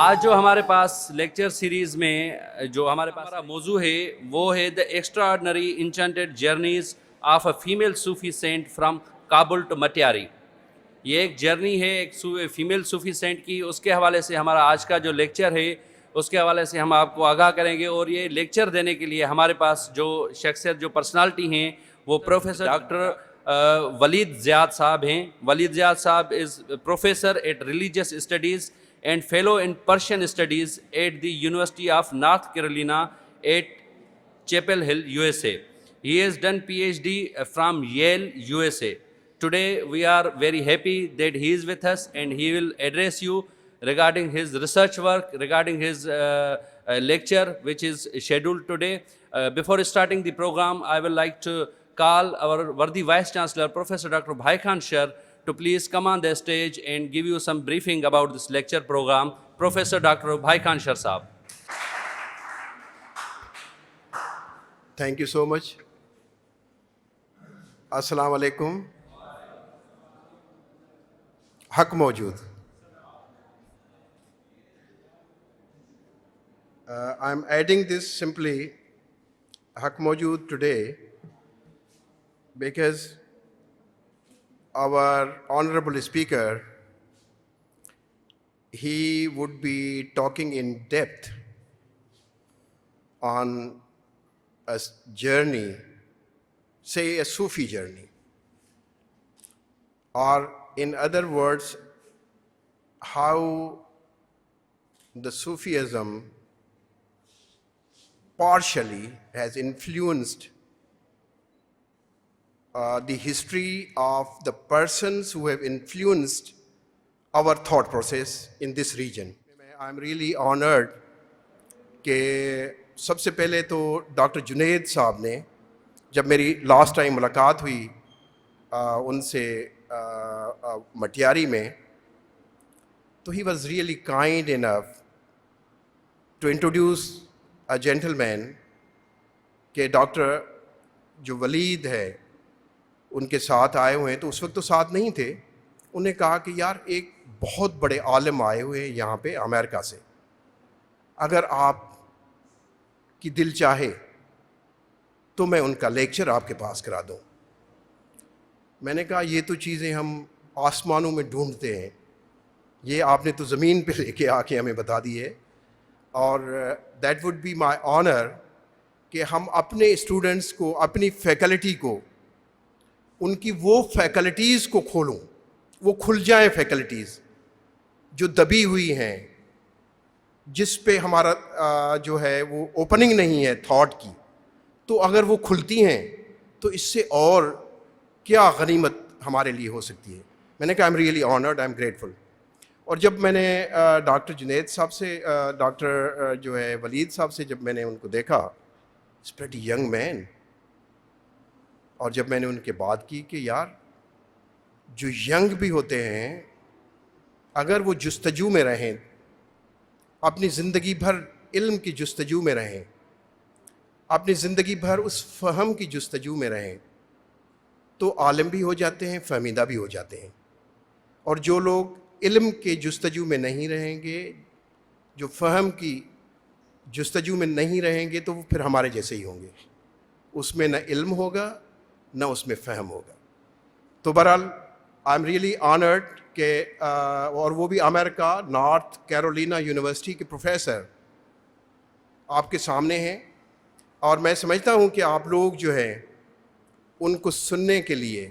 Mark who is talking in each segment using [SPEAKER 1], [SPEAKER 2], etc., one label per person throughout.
[SPEAKER 1] آج جو ہمارے پاس لیکچر سیریز میں جو ہمارے پاس موضوع ہے وہ ہے the extraordinary enchanted journeys of a female Sufi saint from Kabul to Matiari. یہ ایک جرنی ہے ایک فیمیل صوفی سینٹ کی. اس کے حوالے سے ہمارا آج کا جو لیکچر ہے اس کے حوالے سے ہم آپ کو آگاہ کریں گے. اور یہ لیکچر دینے کے لیے ہمارے پاس جو شخصیت جو پرسنالٹی ہیں وہ پروفیسر ڈاکٹر ولید زیاد صاحب ہیں. Walid Ziad sahib is professor at religious studies and fellow in Persian studies at the University of North Carolina at Chapel Hill, USA. He has done PhD from Yale, USA. Today we are very happy that he is with us and he will address you regarding his research work, regarding his lecture which is scheduled today. Before starting the program, I would like to call our worthy Vice Chancellor, Professor Dr. Bhai Khan Shah, to please come on the stage and give you some briefing about this lecture program. Professor Dr. Bhai Khan Shah Saab.
[SPEAKER 2] Thank you so much. Assalamu alaikum. Haq Mawjood. I'm adding this simply, Haq Mawjood, today because our honorable speaker, he would be talking in depth on a journey, say a Sufi journey, or in other words, how the Sufism partially has influenced the history of the persons who have influenced our thought process in this region. I'm really honored کہ سب سے پہلے تو doctor Junaid صاحب نے جب میری last time ملاقات ہوئی ان سے مٹیاری میں تو he was really kind enough to introduce a gentleman کہ ڈاکٹر جو ولید ہے ان کے ساتھ آئے ہوئے ہیں. تو اس وقت تو ساتھ نہیں تھے. انہوں نے کہا کہ یار ایک بہت بڑے عالم آئے ہوئے ہیں یہاں پہ امریکہ سے, اگر آپ کی دل چاہے تو میں ان کا لیکچر آپ کے پاس کرا دوں. میں نے کہا یہ تو چیزیں ہم آسمانوں میں ڈھونڈتے ہیں, یہ آپ نے تو زمین پہ لے کے آ کے ہمیں بتا دی ہے. اور that would be my honour کہ ہم اپنے اسٹوڈنٹس کو, اپنی فیکلٹی کو, ان کی وہ فیکلٹیز کو کھولوں, وہ کھل جائیں فیکلٹیز جو دبی ہوئی ہیں, جس پہ ہمارا جو ہے وہ اوپننگ نہیں ہے تھاٹ کی. تو اگر وہ کھلتی ہیں تو اس سے اور کیا غنیمت ہمارے لیے ہو سکتی ہے. میں نے کہا آئی am really honoured, I am grateful. اور جب میں نے ڈاکٹر جنید صاحب سے, ڈاکٹر جو ہے ولید صاحب سے جب میں نے ان کو دیکھا, اٹس پریٹی ینگ مین, اور جب میں نے ان کے بات کی کہ یار جو ینگ بھی ہوتے ہیں اگر وہ جستجو میں رہیں, اپنی زندگی بھر علم کی جستجو میں رہیں, اپنی زندگی بھر اس فہم کی جستجو میں رہیں, تو عالم بھی ہو جاتے ہیں, فہمیدہ بھی ہو جاتے ہیں. اور جو لوگ علم کے جستجو میں نہیں رہیں گے, جو فہم کی جستجو میں نہیں رہیں گے, تو وہ پھر ہمارے جیسے ہی ہوں گے. اس میں نہ علم ہوگا نہ اس میں فہم ہوگا. تو بہرحال آئی ایم ریئلی آنرڈ کہ اور وہ بھی امریکہ نارتھ کیرولینا یونیورسٹی کے پروفیسر آپ کے سامنے ہیں. اور میں سمجھتا ہوں کہ آپ لوگ جو ہیں ان کو سننے کے لیے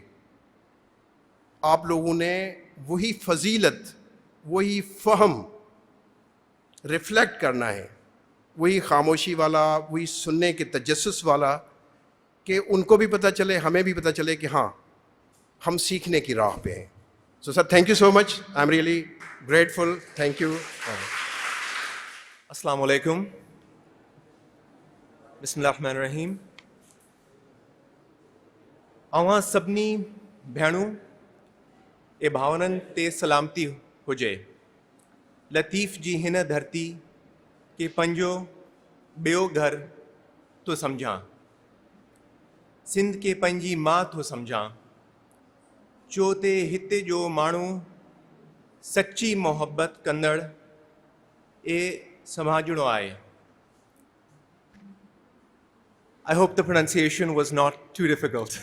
[SPEAKER 2] آپ لوگوں نے وہی فضیلت, وہی فہم ریفلیکٹ کرنا ہے, وہی خاموشی والا, وہی سننے کے تجسس والا, کہ ان کو بھی پتہ چلے, ہمیں بھی پتہ چلے کہ ہاں ہم سیکھنے کی راہ پہ ہیں. So sir thank you so much, I am really grateful, thank you.
[SPEAKER 3] السلام علیکم. بسم اللہ الرحمن الرحیم. अवां सभिनी भेणूं ए भावननि ते सलामती हुजे. लतीफ़ जी हिन धरती के पंजो ॿियो घर तो सम्झां, सिंध के पंहिंजी मां थो सम्झां, चो ते हिते जो माण्हू सच्ची मोहब्बत कंदड़ ए समाजणो आहे. I hope the pronunciation was not too difficult.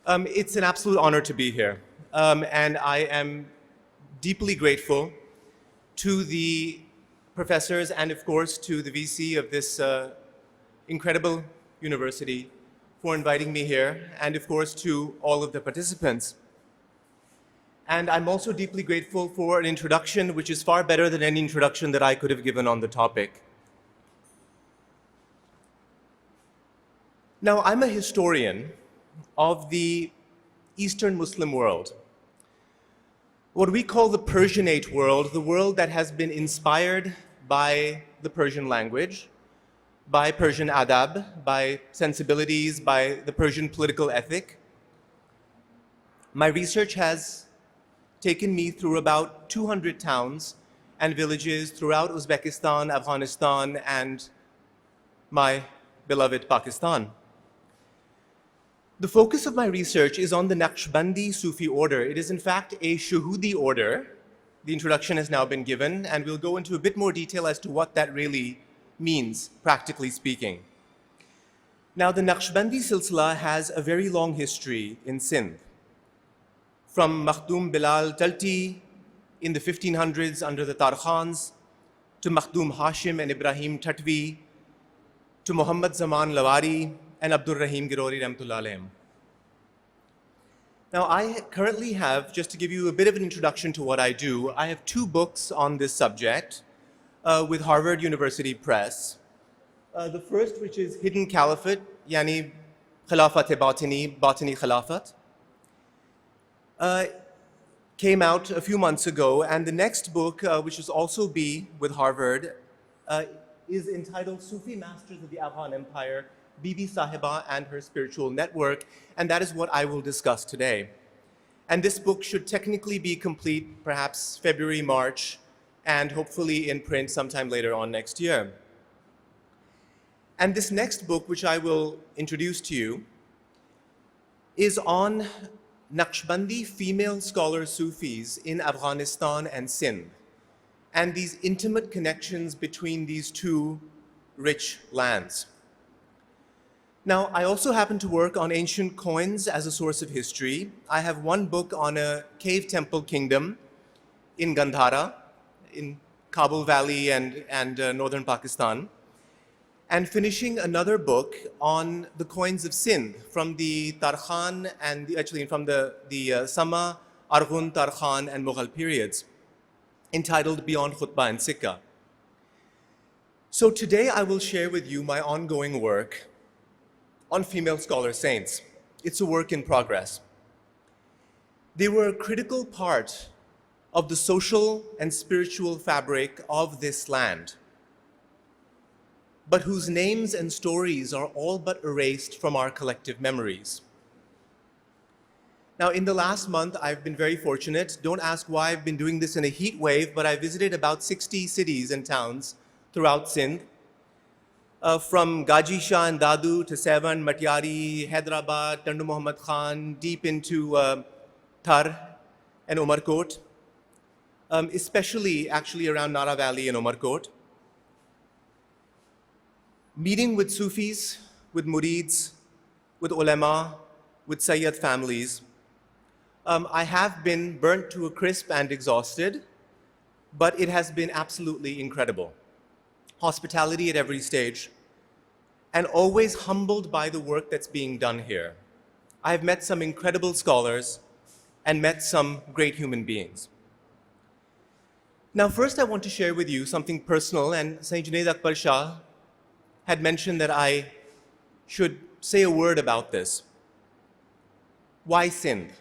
[SPEAKER 3] It's an absolute honor to be here, and I am deeply grateful to the professors and, of course, to the VC of this incredible university for inviting me here, and, of course, to all of the participants. And I'm also deeply grateful for an introduction which is far better than any introduction that I could have given on the topic. Now, I'm a historian of the Eastern Muslim world, what we call the Persianate world, the world that has been inspired by the Persian language, by Persian adab, by sensibilities, by the Persian political ethic. My research has taken me through about 200 towns and villages throughout Uzbekistan, Afghanistan, and my beloved Pakistan. The focus of my research is on the Naqshbandi Sufi order. It is in fact a Shaheedi order. The introduction has now been given, and we'll go into a bit more detail as to what that really means, practically speaking. Now, the Naqshbandi silsila has a very long history in Sindh. From Makhdum Bilal Talti in the 1500s under the Tarkhans, to Makhdum Hashim and Ibrahim Tatvi, to Muhammad Zaman Lawari and Abdur Rahim Girori Rahmatullah alayhim. Now, I currently have, just to give you a bit of an introduction to what I do, I have 2 books on this subject with Harvard University Press. The first, which is Hidden Caliphate, yani Khilafat-e Batini, Batini Khilafat, came out a few months ago, and the next book, which is also B with Harvard, is entitled Sufi Masters of the Afghan Empire, Bibi Sahiba and Her Spiritual Network, and that is what I will discuss today. And this book should technically be complete perhaps February, March, and hopefully in print sometime later on next year. And this next book, which I will introduce to you, is on Naqshbandi female scholar Sufis in Afghanistan and Sindh, and these intimate connections between these 2 rich lands. Now, I also happen to work on ancient coins as a source of history. I have 1 book on a cave temple kingdom in Gandhara, in Kabul Valley and northern Pakistan, and finishing another book on the coins of Sindh from the Tarkhan and from the Sama, Arghun, Tarkhan, and Mughal periods, entitled Beyond Khutbah and Sikka. So today I will share with you my ongoing work on female scholar saints. It's a work in progress. They were a critical part of the social and spiritual fabric of this land, but whose names and stories are all but erased from our collective memories. Now, in the last month, I've been very fortunate. Don't ask why I've been doing this in a heat wave, but I visited about 60 cities and towns throughout Sindh, from Gaji Shah and Dadu to Sevan, Matiari, Hyderabad, Tandu Muhammad Khan, deep into Thar and Umarkot, especially actually around Nara Valley and Umarkot. Meeting with Sufis, with murids, with ulema, with Sayyid families, I have been burnt to a crisp and exhausted, but it has been absolutely incredible. Hospitality at every stage, and always humbled by the work that's being done here. I have met some incredible scholars and met some great human beings. Now, first I want to share with you something personal, and Sayyid Junaid Akbar Shah had mentioned that I should say a word about this. Why Sindh?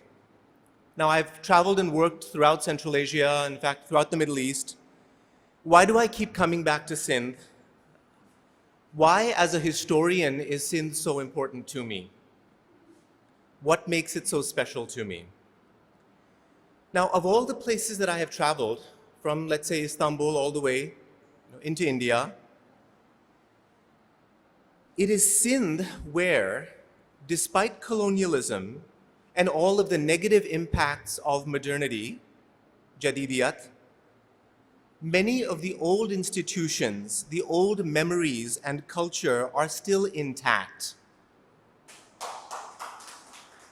[SPEAKER 3] Now, I've traveled and worked throughout Central Asia, in fact, throughout the Middle East. Why do I keep coming back to Sindh? Why, as a historian, is Sindh so important to me? What makes it so special to me? Now, of all the places that I have traveled, from, let's say, Istanbul all the way into India, it is Sindh where, despite colonialism and all of the negative impacts of modernity, jadidiyat, many of the old institutions, the old memories and culture are still intact.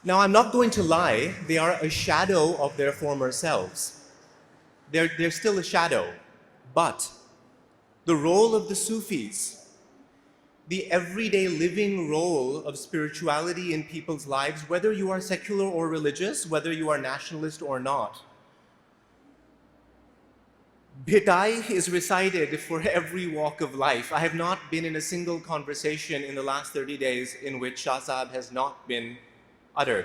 [SPEAKER 3] Now, I'm not going to lie, they are a shadow of their former selves. They're still a shadow, but the role of the Sufis, the everyday living role of spirituality in people's lives, whether you are secular or religious, whether you are nationalist or not, Bhitai is recited for every walk of life. I have not been in a single conversation in the last 30 days in which Shah Sahib has not been uttered.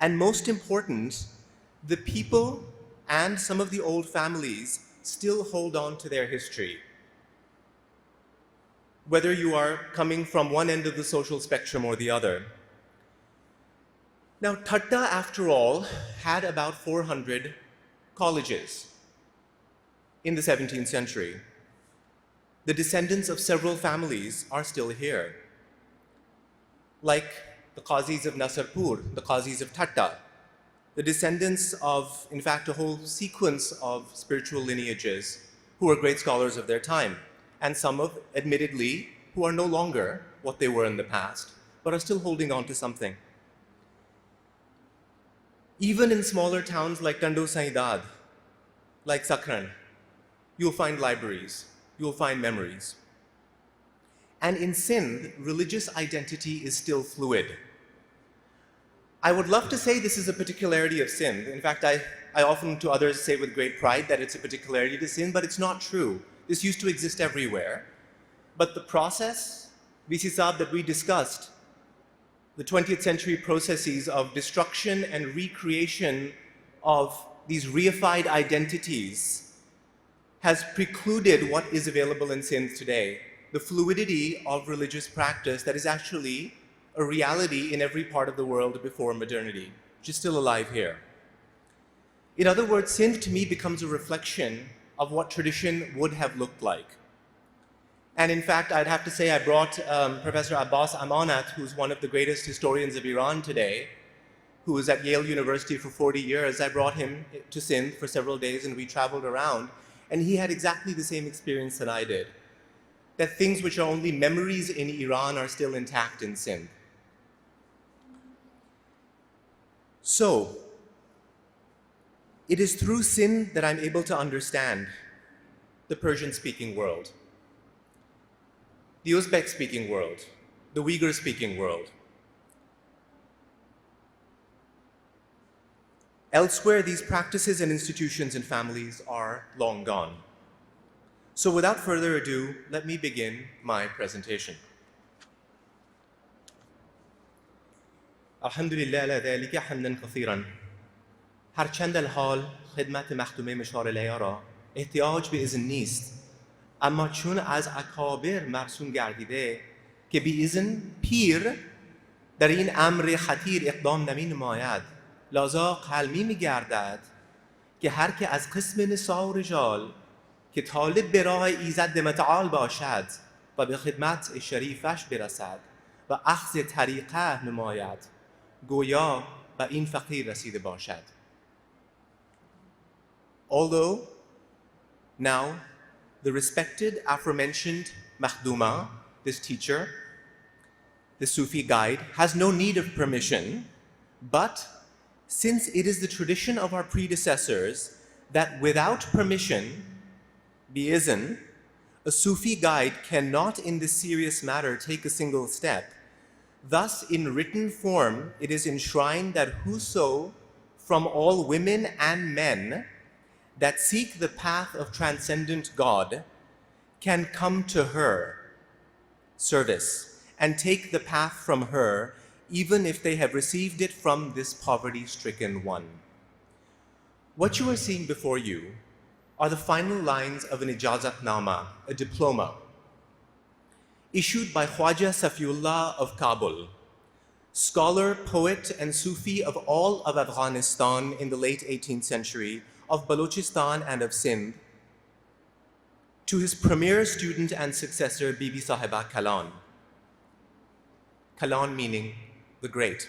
[SPEAKER 3] And most important, the people and some of the old families still hold on to their history. Whether you are coming from one end of the social spectrum or the other. Now, Thatta, after all, had about 400 colleges in the 17th century. The descendants of several families are still here, like the Qazis of Nasarpur, the Qazis of Thatta, the descendants of, in fact, a whole sequence of spiritual lineages who were great scholars of their time, and some of, admittedly, who are no longer what they were in the past, but are still holding on to something. Even in smaller towns like Tando Saidad, like Sakran, you'll find libraries, you'll find memories. And in Sindh, religious identity is still fluid. I would love to say this is a particularity of Sindh. In fact, I often to others say with great pride that it's a particularity to Sindh, but it's not true. This used to exist everywhere. But the process, VC Saab, that we discussed, the 20th century processes of destruction and recreation of these reified identities has precluded what is available in Sindh today, the fluidity of religious practice that is actually a reality in every part of the world before modernity, which is still alive here. In other words, Sindh to me becomes a reflection of what tradition would have looked like. And in fact, I'd have to say I brought Professor Abbas Amanat, who's one of the greatest historians of Iran today, who was at Yale University for 40 years. I brought him to Sindh for several days and we traveled around. And he had exactly the same experience that I did, that things which are only memories in Iran are still intact in Sindh. So, it is through Sindh that I'm able to understand the Persian-speaking world, the Uzbek-speaking world, the Uyghur-speaking world. Elsewhere, these practices and institutions and families are long gone. So without further ado, let me begin my presentation. Alhamdulillah ala dhalika hamdan kathiran. Harchand الحال خدمت مخدومه مشار لیا را احتیاج به اذن نیست، اما چون از اکابر مرسوم گردیده که بی اذن پیر در این امر خطیر اقدام نمی نماید، لذا قلمی می گردد که هر که از قسم نساء و رجال که طالب به راه ایزد متعال باشد و به خدمت شریفش برسد و اخذ طریقه نماید، گویا به این فقیر رسیده باشد. Although now the respected aforementioned Makhduma, this teacher, the Sufi guide, has no need of permission, but since it is the tradition of our predecessors that without permission, bi-izn, a Sufi guide cannot in this serious matter take a single step, thus in written form it is enshrined that whoso from all women and men that seek the path of transcendent God can come to her service and take the path from her, even if they have received it from this poverty-stricken one. What you are seeing before you are the final lines of an ijazatnama, a diploma, issued by Khwaja Safiullah of Kabul, scholar, poet, and Sufi of all of Afghanistan in the late 18th century, of Balochistan and of Sindh, to his premier student and successor, Bibi Sahiba Kalan. Kalan meaning the great.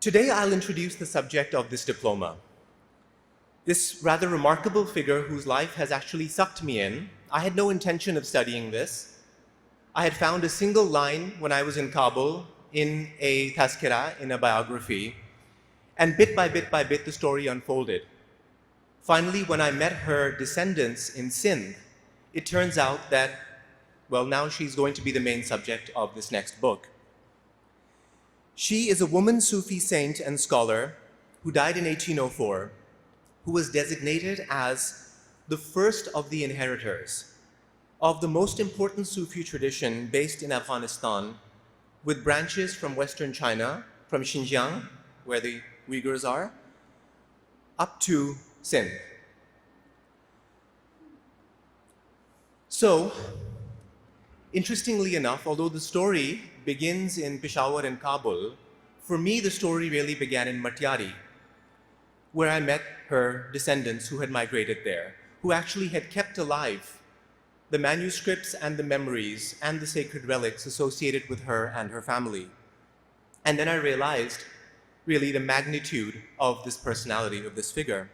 [SPEAKER 3] Today I'll introduce the subject of this diploma. This rather remarkable figure whose life has actually sucked me in. I had no intention of studying this. I had found a single line when I was in Kabul in a tazkira, in a biography, and bit by bit the story unfolded. Finally, when I met her descendants in Sindh, it turns out that, well, now she's going to be the main subject of this next book. She is a woman Sufi saint and scholar who died in 1804, who was designated as the first of the inheritors of the most important Sufi tradition based in Afghanistan, with branches from Western China, from Xinjiang, where the Uyghurs are, up to Sindh. So, interestingly enough, although the story begins in Peshawar and Kabul, for me the story really began in Matiari, where I met her descendants who had migrated there, who actually had kept alive the manuscripts and the memories and the sacred relics associated with her and her family. And then I realized really the magnitude of this personality, of this figure.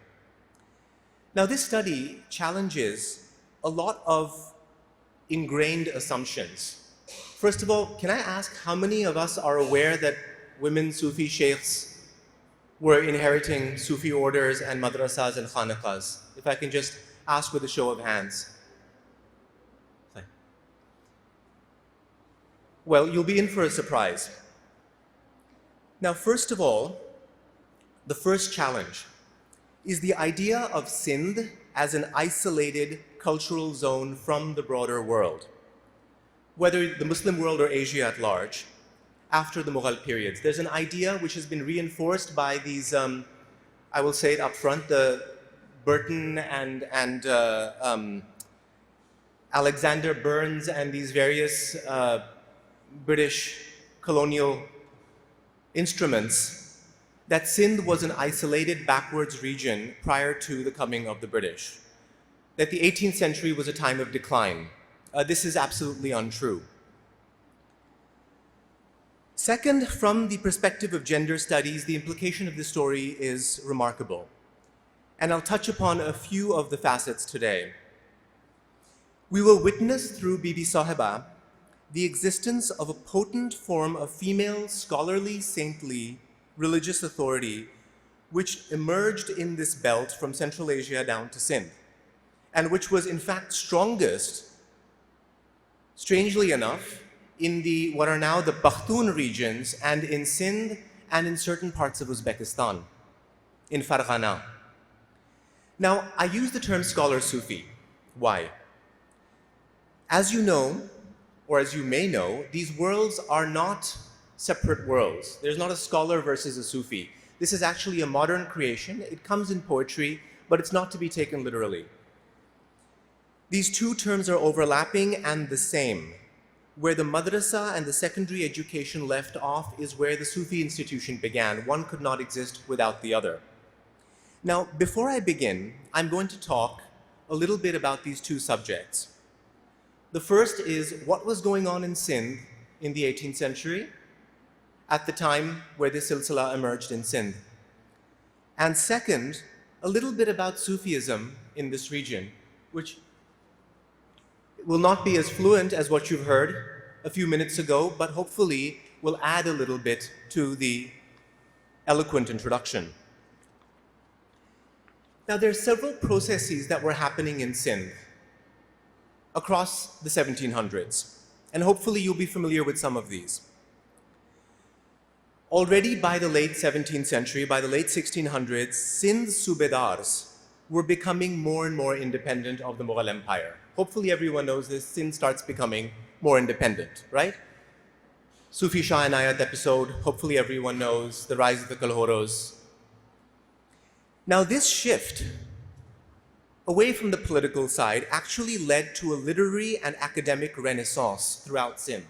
[SPEAKER 3] Now, this study challenges a lot of ingrained assumptions. First of all, can I ask how many of us are aware that women Sufi sheikhs were inheriting Sufi orders and madrasas and khanaqahs? If I can just ask with a show of hands. Well, you'll be in for a surprise. Now, first of all, the first challenge is the idea of Sindh as an isolated cultural zone from the broader world, whether the Muslim world or Asia at large, after the Mughal periods. There's an idea which has been reinforced by these, I will say it up front, the Burton and Alexander Burns and these various British colonial instruments, that Sindh was an isolated backwards region prior to the coming of the British, that the 18th century was a time of decline. This is absolutely untrue. Second, from the perspective of gender studies, the implication of this story is remarkable. And I'll touch upon a few of the facets today. We will witness through Bibi Sahiba the existence of a potent form of female, scholarly, saintly, religious authority which emerged in this belt from Central Asia down to Sindh, and which was in fact strongest, strangely enough, in what are now the Pakhtun regions and in Sindh and in certain parts of Uzbekistan, in Farghana. Now, I use the term scholar Sufi. Why? As you know, or as you may know, these worlds are not separate worlds. There's not a scholar versus a Sufi. This is actually a modern creation. It comes in poetry, but it's not to be taken literally. These two terms are overlapping and the same. Where the madrasa and the secondary education left off is where the Sufi institution began. One could not exist without the other. Now, before I begin, I'm going to talk a little bit about these two subjects. The first is what was going on in Sindh in the 18th century, at the time where this silsila emerged in Sindh. And second, a little bit about Sufism in this region, which will not be as fluent as what you've heard a few minutes ago, but hopefully will add a little bit to the eloquent introduction. Now, there are several processes that were happening in Sindh across the 1700s, and hopefully you'll be familiar with some of these. Already by the late 17th century, by the late 1600s, Sindh's subedars were becoming more and more independent of the Mughal Empire. Hopefully everyone knows this. Sindh starts becoming more independent, right? Sufi Shah Inayat episode, hopefully everyone knows, the rise of the Kalhoros. Now this shift away from the political side actually led to a literary and academic renaissance throughout Sindh.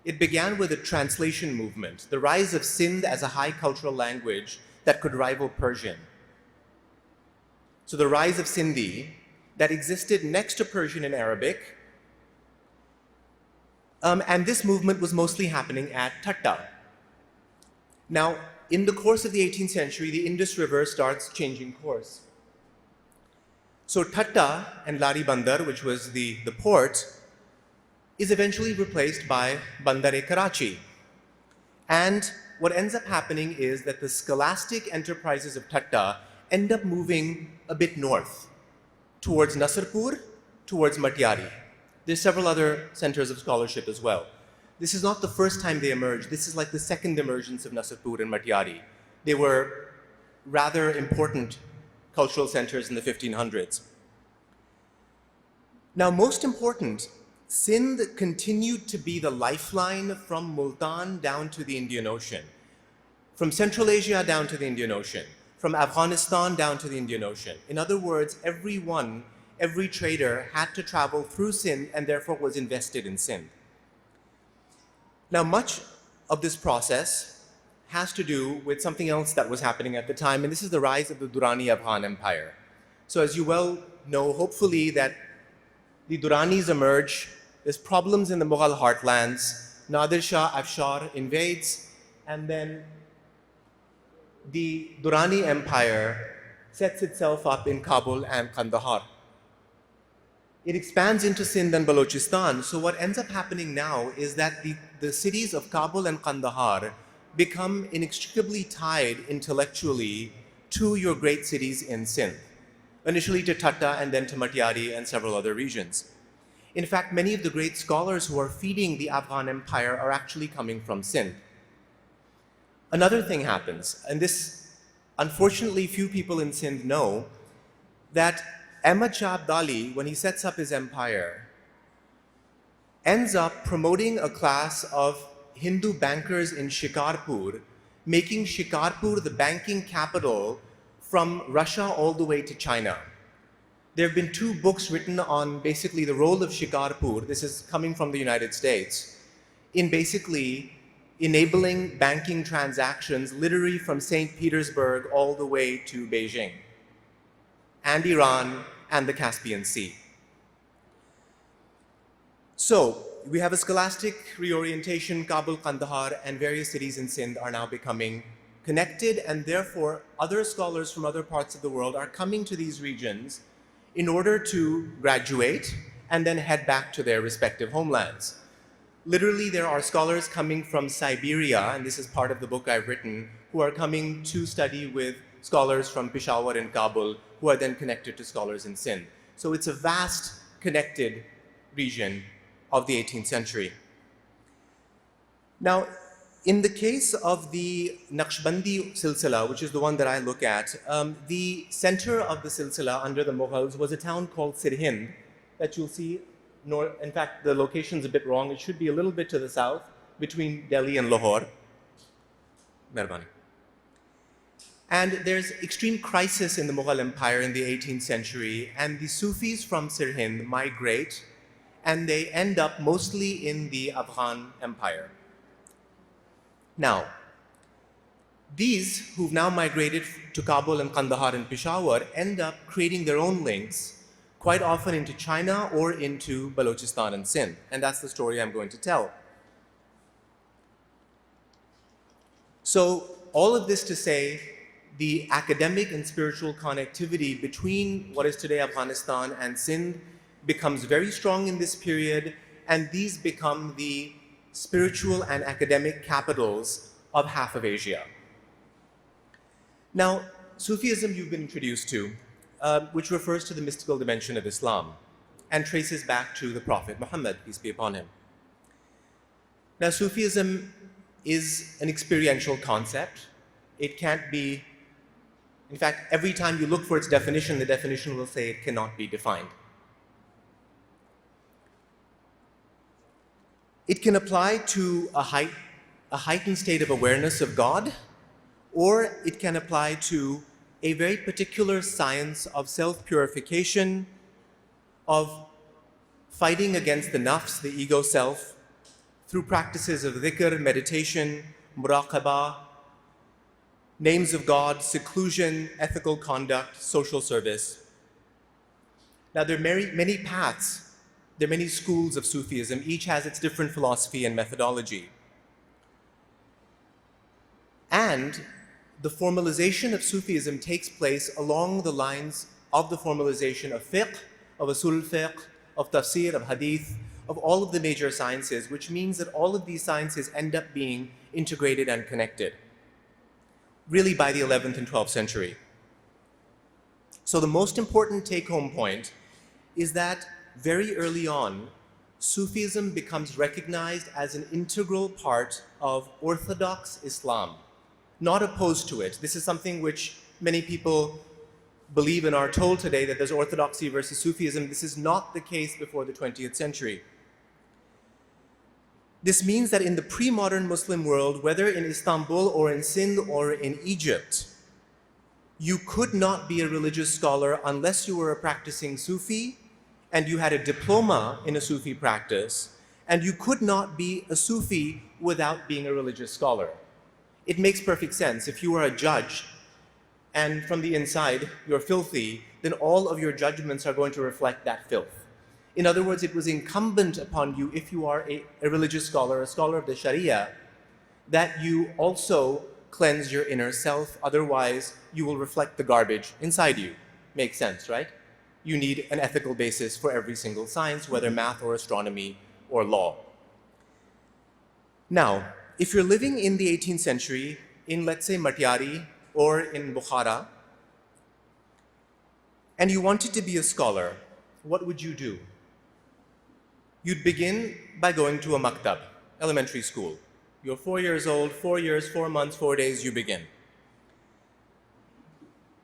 [SPEAKER 3] It began with a translation movement, the rise of Sindh as a high cultural language that could rival Persian. So the rise of Sindhi that existed next to Persian and Arabic, and this movement was mostly happening at Thatta. Now, in the course of the 18th century, the Indus River starts changing course. So Thatta and Lari Bandar, which was the port, is eventually replaced by Bandar-e-Karachi. And what ends up happening is that the scholastic enterprises of Thatta end up moving a bit north, towards Nasrpur, towards Matiari. There's several other centers of scholarship as well. This is not the first time they emerged. This is like the second emergence of Nasrpur and Matiari. They were rather important cultural centers in the 1500s. Now, most important, Sindh continued to be the lifeline from Multan down to the Indian Ocean, from Central Asia down to the Indian Ocean, from Afghanistan down to the Indian Ocean. In other words, every trader had to travel through Sindh and therefore was invested in Sindh. Now, much of this process has to do with something else that was happening at the time, and this is the rise of the Durrani Afghan Empire. So as you well know, hopefully, that the Durranis emerge, there's problems in the Mughal heartlands, Nadir Shah Afshar invades, and then the Durrani Empire sets itself up in Kabul and Kandahar. It expands into Sindh and Balochistan. So what ends up happening now is that the cities of Kabul and Kandahar become inextricably tied intellectually to your great cities in Sindh, initially to Thatta and then to Matiari and several other regions. In fact, many of the great scholars who are feeding the Afghan Empire are actually coming from Sindh. Another thing happens, and this unfortunately few people in Sindh know, that Ahmad Shah Abdali, when he sets up his empire, ends up promoting a class of Hindu bankers in Shikarpur, making Shikarpur the banking capital from Russia all the way to China. There have been 2 books written on basically the role of Shikarpur, this is coming from the United States, in basically enabling banking transactions literally from St. Petersburg all the way to Beijing and Iran and the Caspian Sea. So we have a scholastic reorientation. Kabul, Kandahar, and various cities in Sindh are now becoming connected, and therefore other scholars from other parts of the world are coming to these regions in order to graduate and then head back to their respective homelands. Literally, there are scholars coming from Siberia, and this is part of the book I've written, who are coming to study with scholars from Peshawar and Kabul, who are then connected to scholars in Sindh. So it's a vast, connected region of the 18th century. Now, in the case of the Naqshbandi silsila, which is the one that I look at, the center of the silsila under the Mughals was a town called Sirhind that you'll see. In fact, the location's a bit wrong. It should be a little bit to the south, between Delhi and Lahore. Mehrbani. And there's extreme crisis in the Mughal Empire in the 18th century, and the Sufis from Sirhind migrate, and they end up mostly in the Afghan Empire. Now, these who've now migrated to Kabul and Kandahar and Peshawar end up creating their own links, quite often into China or into Balochistan and Sindh. And that's the story I'm going to tell. So all of this to say, the academic and spiritual connectivity between what is today Afghanistan and Sindh becomes very strong in this period, and these become the spiritual and academic capitals of half of Asia. Now, Sufism you've been introduced to, which refers to the mystical dimension of Islam and traces back to the Prophet Muhammad, peace be upon him. Now, Sufism is an experiential concept. It can't be, in fact, every time you look for its definition, the definition will say it cannot be defined. It can apply to a heightened state of awareness of God, or it can apply to a very particular science of self-purification, of fighting against the nafs, the ego self, through practices of dhikr, meditation, muraqabah, names of God, seclusion, ethical conduct, social service. Now, there are many paths, there are many schools of Sufism. Each has its different philosophy and methodology. And the formalization of Sufism takes place along the lines of the formalization of fiqh, of usul fiqh, of tafsir, of hadith, of all of the major sciences, which means that all of these sciences end up being integrated and connected, really by the 11th and 12th century. So the most important take-home point is that very early on, Sufism becomes recognized as an integral part of Orthodox Islam, not opposed to it. This is something which many people believe and are told today, that there's orthodoxy versus Sufism. This is not the case before the 20th century. This means that in the pre-modern Muslim world, whether in Istanbul or in Sindh or in Egypt, you could not be a religious scholar unless you were a practicing Sufi and you had a diploma in a Sufi practice, and you could not be a Sufi without being a religious scholar. It makes perfect sense. If you are a judge and from the inside you're filthy, then all of your judgments are going to reflect that filth. In other words, it was incumbent upon you, if you are a religious scholar, a scholar of the Sharia, that you also cleanse your inner self. Otherwise, you will reflect the garbage inside you. Makes sense, right? You need an ethical basis for every single science, whether math or astronomy or law. Now, if you're living in the 18th century, in, let's say, Matiari or in Bukhara, and you wanted to be a scholar, what would you do? You'd begin by going to a maktab, elementary school. You're 4 years old, 4 years, 4 months, 4 days, you begin.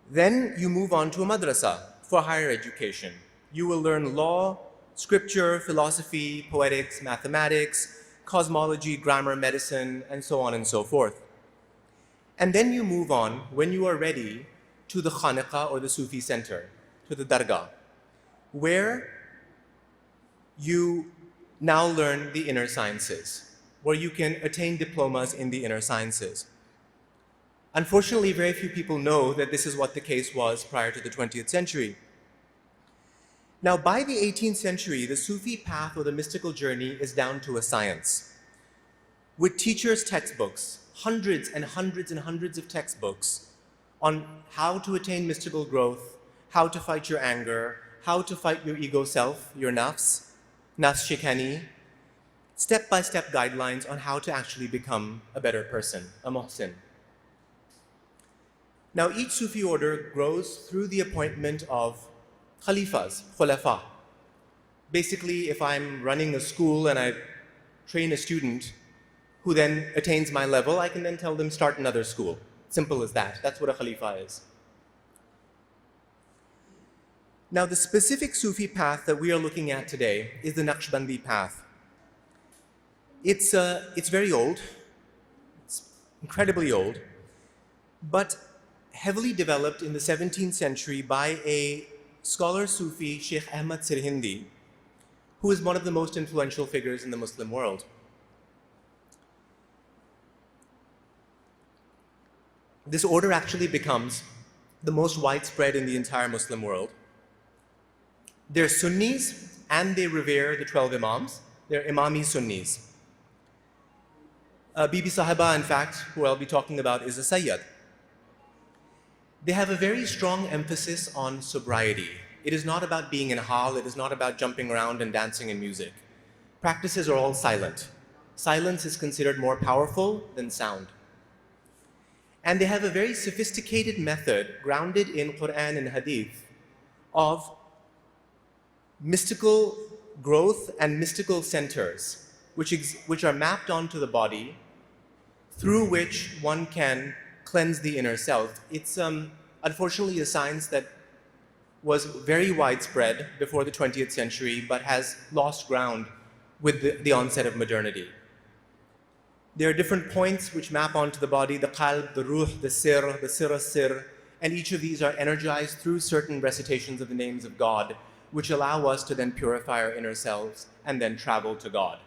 [SPEAKER 3] Then you move on to a madrasa for higher education. You will learn law, scripture, philosophy, poetics, mathematics, cosmology, grammar, medicine, and so on and so forth. And then you move on, when you are ready, to the khaniqah or the Sufi center, to the dargah, where you now learn the inner sciences, where you can attain diplomas in the inner sciences. Unfortunately, very few people know that this is what the case was prior to the 20th century. Now, by the 18th century, the Sufi path or the mystical journey is down to a science. With teachers' textbooks, hundreds and hundreds and hundreds of textbooks on how to attain mystical growth, how to fight your anger, how to fight your ego self, your nafs shikani, step-by-step guidelines on how to actually become a better person, a muhsin. Now, each Sufi order grows through the appointment of khalifas, khulafa. Basically, if I'm running a school and I train a student who then attains my level, I can then tell them start another school. Simple as that. That's what a khalifa is. Now, the specific Sufi path that we are looking at today is the Naqshbandi path. It's very old. It's incredibly old, but heavily developed in the 17th century by a scholar Sufi, Sheikh Ahmad Sirhindi, who is one of the most influential figures in the Muslim world. This order actually becomes the most widespread in the entire Muslim world. They're Sunnis and they revere the 12 Imams. They're Imami Sunnis. Bibi Sahiba, in fact, who I'll be talking about, is a Sayyid. They have a very strong emphasis on sobriety. It is not about being in hal, it is not about jumping around and dancing and music. Practices are all silent. Silence is considered more powerful than sound. And they have a very sophisticated method grounded in Quran and Hadith of mystical growth and mystical centers, which are mapped onto the body, through which one can cleanse the inner self. It's unfortunately a science that was very widespread before the 20th century, but has lost ground with the onset of modernity. There are different points which map onto the body, the qalb, the ruh, the sir as-sir, and each of these are energized through certain recitations of the names of God, which allow us to then purify our inner selves and then travel to God.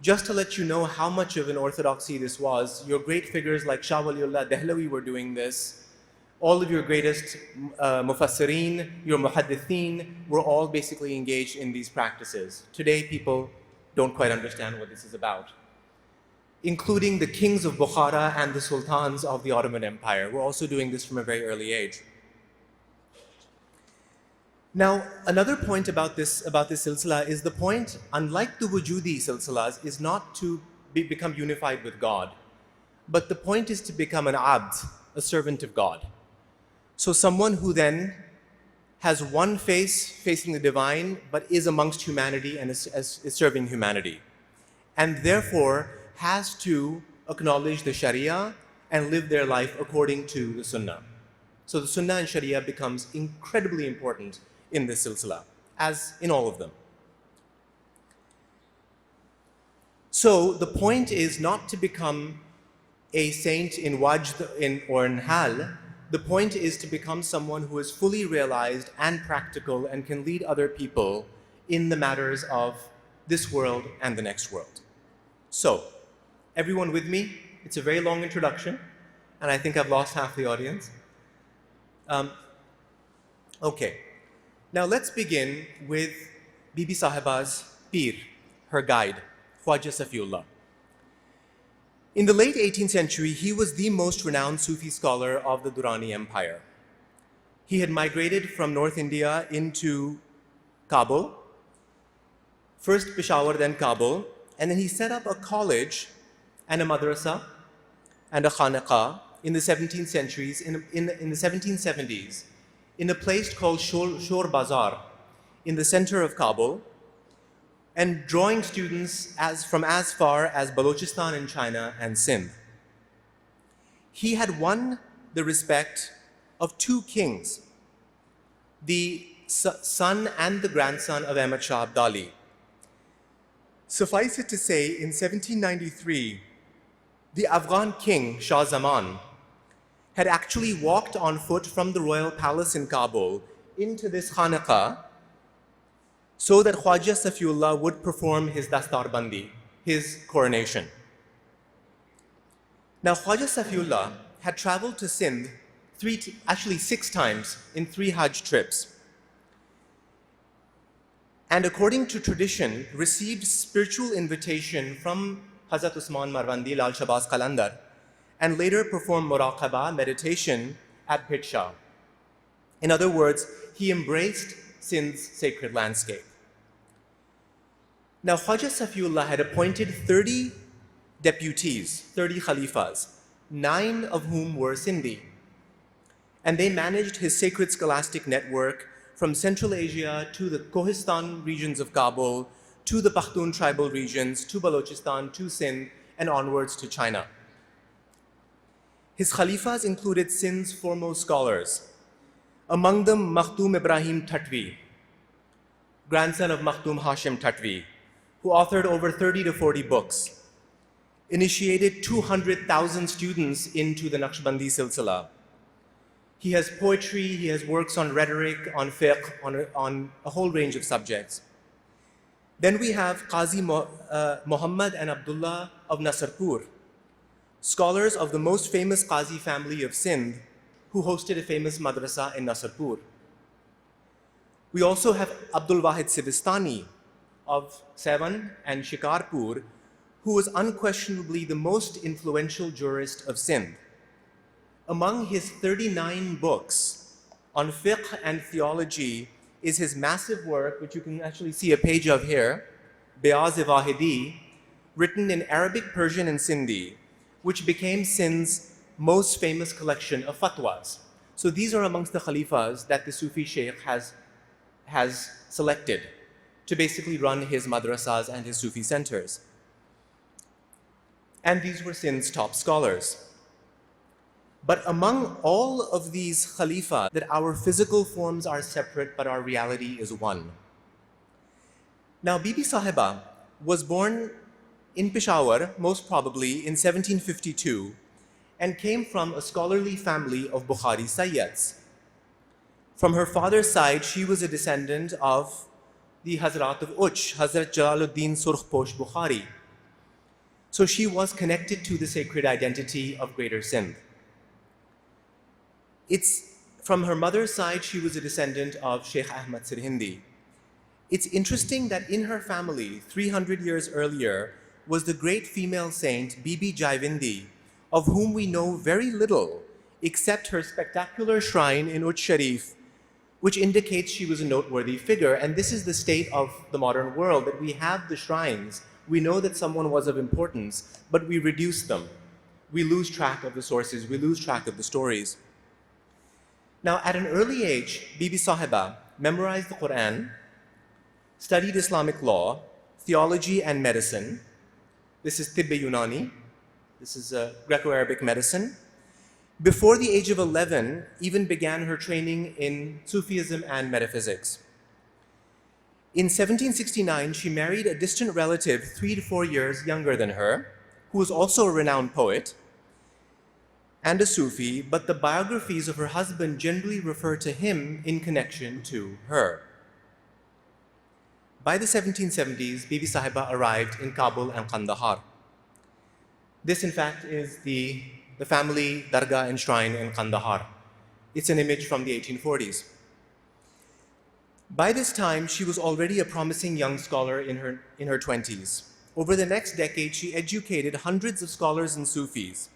[SPEAKER 3] Just to let you know how much of an orthodoxy this was, your great figures like Shah Waliullah Dehlawi were doing this. All of your greatest mufassirin, your muhaddithin, were all basically engaged in these practices. Today, people don't quite understand what this is about, including the kings of Bukhara and the sultans of the Ottoman Empire. We're also doing this from a very early age. Now, another point about this silsila is the point, unlike the wujudi silsilas, is not to become unified with God, but the point is to become an abd, a servant of God. So someone who then has one face facing the divine, but is amongst humanity and is serving humanity, and therefore has to acknowledge the Sharia and live their life according to the Sunnah. So the Sunnah and Sharia becomes incredibly important in this silsila, as in all of them. So the point is not to become a saint in wajd or in hal. The point is to become someone who is fully realized and practical and can lead other people in the matters of this world and the next world. So, everyone with me? It's a very long introduction, and I think I've lost half the audience. Okay. Now let's begin with Bibi Sahiba's Pir, her guide, Khwaja Safiullah. In the late 18th century, he was the most renowned Sufi scholar of the Durrani Empire. He had migrated from North India into Kabul, first Peshawar, then Kabul, and then he set up a college and a madrasa and a khanaqah in the 17th centuries, in the 1770s, in a place called Shor Bazar, in the center of Kabul, and drawing students from as far as Balochistan in China and Sindh. He had won the respect of two kings, the son and the grandson of Ahmad Shah Abdali. Suffice it to say, in 1793, the Afghan king, Shah Zaman, had actually walked on foot from the royal palace in Kabul into this khanaqah so that Khwaja Safiullah would perform his dastarbandi, his coronation. Now, Khwaja Safiullah had traveled to Sindh actually 6 times in 3 Hajj trips. And according to tradition, received spiritual invitation from Hazrat Usman Marwandi, Lal Shabazz Qalandar, and later performed muraqabah, meditation, at Pitshah. In other words, he embraced Sindh's sacred landscape. Now, Khwaja Safiullah had appointed 30 deputies, 30 khalifas, 9 of whom were Sindhi. And they managed his sacred scholastic network from Central Asia to the Kohistan regions of Kabul, to the Pakhtun tribal regions, to Balochistan, to Sindh, and onwards to China. His khalifas included Sindh's foremost scholars, among them Makhdoom Ibrahim Tatwi, grandson of Makhdoom Hashim Tatwi, who authored over 30 to 40 books, initiated 200,000 students into the Naqshbandi Silsila. He has poetry, he has works on rhetoric, on fiqh, on a whole range of subjects. Then we have Qazi Muhammad and Abdullah of Nasrpur, scholars of the most famous Qazi family of Sindh, who hosted a famous madrasa in Nasrpur. We also have Abdul Wahid Sivistani of Sevan and Shikarpur, who was unquestionably the most influential jurist of Sindh. Among his 39 books on fiqh and theology is his massive work, which you can actually see a page of here, Beaz-e Wahidi, written in Arabic, Persian, and Sindhi, which became Sindh's most famous collection of fatwas. So these are amongst the khalifas that the Sufi Sheikh has selected to basically run his madrasas and his Sufi centers. And these were Sindh's top scholars. But among all of these khalifas, that our physical forms are separate, but our reality is one. Now, Bibi Sahiba was born in Peshawar, most probably in 1752, and came from a scholarly family of Bukhari Sayyids. From her father's side, she was a descendant of the Hazrat of Uch, Hazrat Jalaluddin Surkhposh Bukhari, So she was connected to the sacred identity of Greater Sindh. From her mother's side, she was a descendant of Sheikh Ahmad Sirhindi. It's interesting that in her family, 300 years earlier, was the great female saint Bibi Jaivindi, of whom we know very little except her spectacular shrine in Uch Sharif, which indicates she was a noteworthy figure. And this is the state of the modern world, that we have the shrines, we know that someone was of importance, but we reduce them. We lose track of the sources, we lose track of the stories. Now, at an early age, Bibi Sahiba memorized the Quran, studied Islamic law, theology, and medicine. This is Tibbe Yunani. This is Greco-Arabic medicine. Before the age of 11, even began her training in Sufism and metaphysics. In 1769, she married a distant relative 3 to 4 years younger than her, who was also a renowned poet and a Sufi, but the biographies of her husband generally refer to him in connection to her. By the 1770s, Bibi Sahiba arrived in Kabul and Kandahar. This, in fact, is the family dargah and shrine in Kandahar. It's an image from the 1840s. By this time, she was already a promising young scholar in her 20s. Over the next decade, she educated hundreds of scholars and Sufis.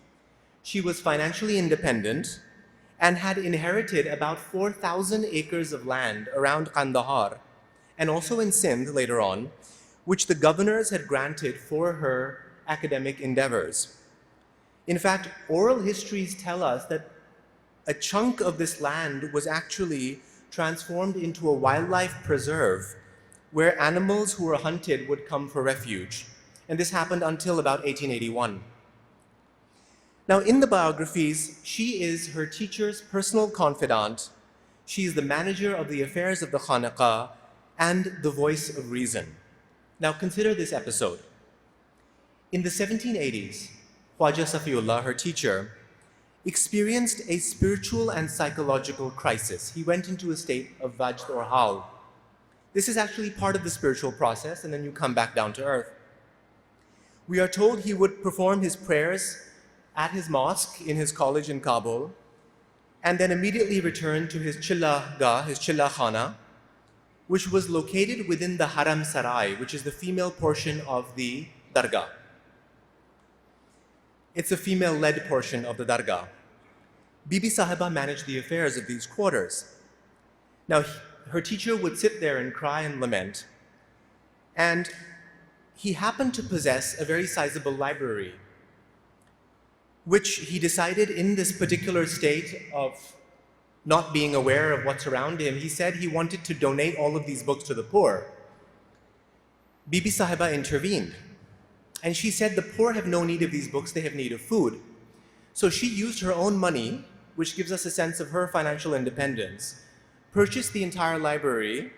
[SPEAKER 3] She was financially independent and had inherited about 4,000 acres of land around Kandahar, and also in Sindh later on, which the governors had granted for her academic endeavors. In fact, oral histories tell us that a chunk of this land was actually transformed into a wildlife preserve where animals who were hunted would come for refuge. And this happened until about 1881. Now, in the biographies, she is her teacher's personal confidant. She is the manager of the affairs of the Khanaqah and the voice of reason. Now, consider this episode. In the 1780s, Khwaja Safiullah, her teacher, experienced a spiritual and psychological crisis. He went into a state of vajd or hal. This is actually part of the spiritual process, and then you come back down to earth. We are told he would perform his prayers at his mosque in his college in Kabul, and then immediately return to his chilla gah, his chilla khana, which was located within the Haram Sarai, which is the female portion of the dargah. It's a female-led portion of the dargah. Bibi Sahiba managed the affairs of these quarters. Now, her teacher would sit there and cry and lament, and he happened to possess a very sizable library, which he decided in this particular state of not being aware of what's around him, he said he wanted to donate all of these books to the poor. Bibi Sahiba intervened, and she said the poor have no need of these books, they have need of food. So she used her own money, which gives us a sense of her financial independence, purchased the entire library,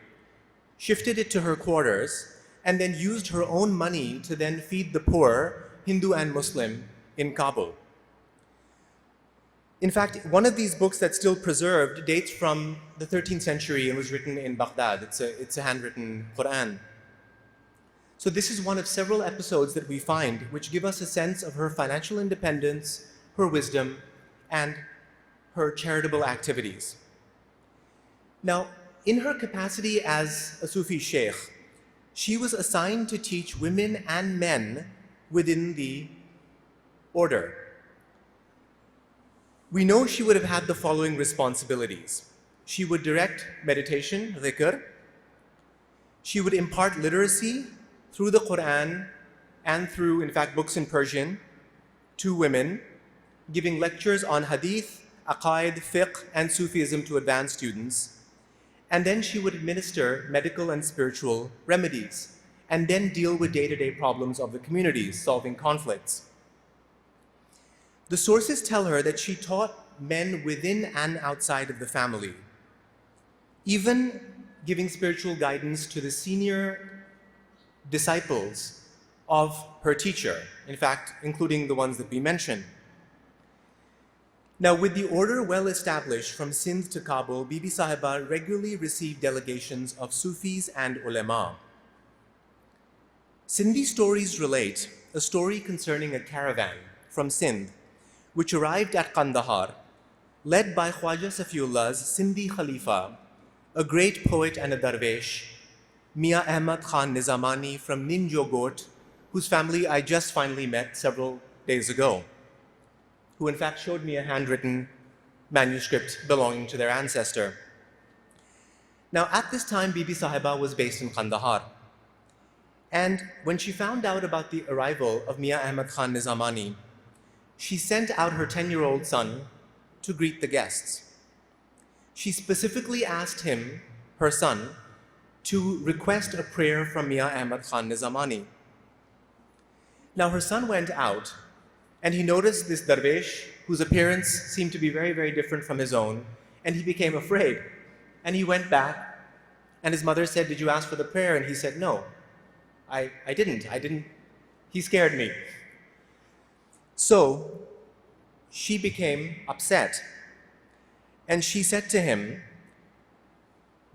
[SPEAKER 3] shifted it to her quarters, and then used her own money to then feed the poor, Hindu and Muslim, in Kabul. In fact, one of these books that's still preserved dates from the 13th century and was written in Baghdad. It's a handwritten Quran. So this is one of several episodes that we find which give us a sense of her financial independence, her wisdom, and her charitable activities. Now, in her capacity as a Sufi sheikh, she was assigned to teach women and men within the order. We know she would have had the following responsibilities. She would direct meditation, dhikr. She would impart literacy through the Quran and through, in fact, books in Persian to women, giving lectures on hadith, aqaid, fiqh, and Sufism to advanced students. And then she would administer medical and spiritual remedies, and then deal with day-to-day problems of the communities, solving conflicts. The sources tell her that she taught men within and outside of the family, even giving spiritual guidance to the senior disciples of her teacher, in fact, including the ones that we mentioned. Now, with the order well established from Sindh to Kabul, Bibi Sahiba regularly received delegations of Sufis and ulema. Sindhi stories relate a story concerning a caravan from Sindh, which arrived at Kandahar, led by Khwaja Safiullah's Sindhi Khalifa, a great poet and a darvesh, Mia Ahmad Khan Nizamani from Ninjogort, whose family I just finally met several days ago, who in fact showed me a handwritten manuscript belonging to their ancestor. Now, at this time, Bibi Sahiba was based in Kandahar. And when she found out about the arrival of Mia Ahmad Khan Nizamani, she sent out her 10-year-old son to greet the guests. She specifically asked him, her son, to request a prayer from Mia Ahmad Khan Nizamani. Now, her son went out, and he noticed this darvesh, whose appearance seemed to be very, very different from his own, and he became afraid. And he went back, and his mother said, "Did you ask for the prayer?" And he said, "No, I didn't. He scared me." So she became upset, and she said to him,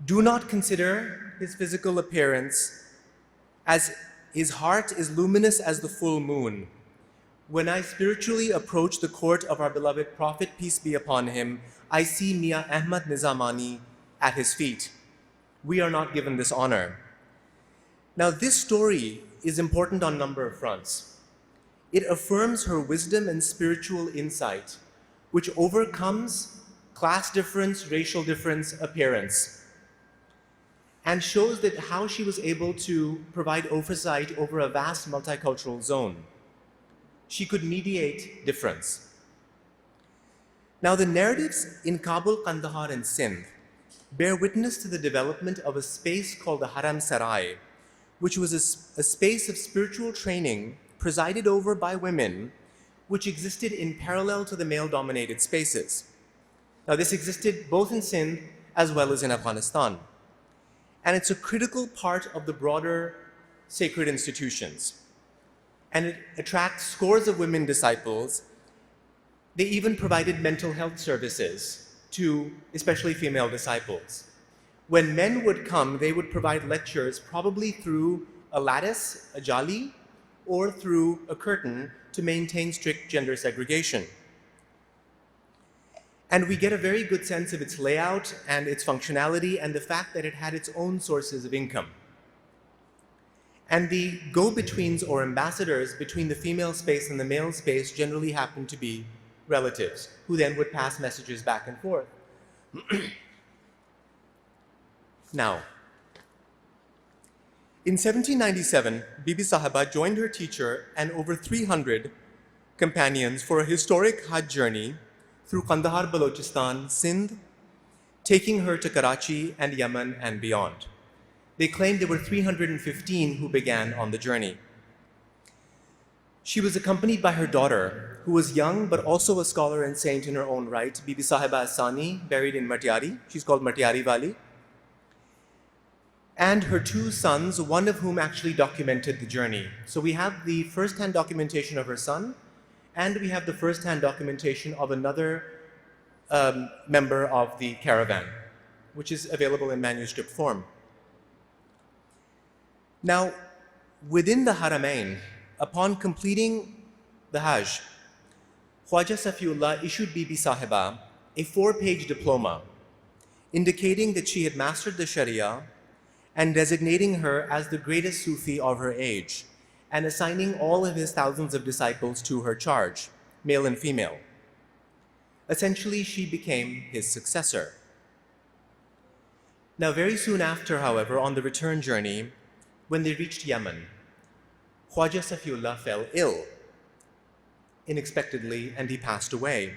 [SPEAKER 3] "Do not consider his physical appearance, as his heart is luminous as the full moon. When I spiritually approach the court of our beloved Prophet, peace be upon him, I see Mia Ahmad Nizamani at his feet. We are not given this honor." Now, this story is important on a number of fronts. It affirms her wisdom and spiritual insight, which overcomes class difference, racial difference, appearance, and shows that how she was able to provide oversight over a vast multicultural zone. She could mediate difference. Now, the narratives in Kabul, Kandahar, and Sindh bear witness to the development of a space called the Haram Sarai, which was a space of spiritual training presided over by women, which existed in parallel to the male-dominated spaces. Now, this existed both in Sindh as well as in Afghanistan. And it's a critical part of the broader sacred institutions. And it attracts scores of women disciples. They even provided mental health services to especially female disciples. When men would come, they would provide lectures probably through a lattice, a jali, or through a curtain to maintain strict gender segregation. And we get a very good sense of its layout and its functionality and the fact that it had its own sources of income. And the go-betweens or ambassadors between the female space and the male space generally happened to be relatives, who then would pass messages back and forth. Now, in 1797, Bibi Sahiba joined her teacher and over 300 companions for a historic Hajj journey through Kandahar, Balochistan, Sindh, taking her to Karachi and Yemen and beyond. They claimed there were 315 who began on the journey. She was accompanied by her daughter, who was young but also a scholar and saint in her own right, Bibi Sahiba Asani, buried in Matiari. She's called Matiari Wali. And her two sons, one of whom actually documented the journey. So we have the first-hand documentation of her son, and we have the first-hand documentation of another member of the caravan, which is available in manuscript form. Now, within the Haramain, upon completing the Hajj, Khwaja Safiullah issued Bibi Sahiba a 4-page diploma indicating that she had mastered the Sharia and designating her as the greatest Sufi of her age and assigning all of his thousands of disciples to her charge, male and female. Essentially, she became his successor. Now, very soon after, however, on the return journey, when they reached Yemen, Khwaja Safiullah fell ill unexpectedly and he passed away.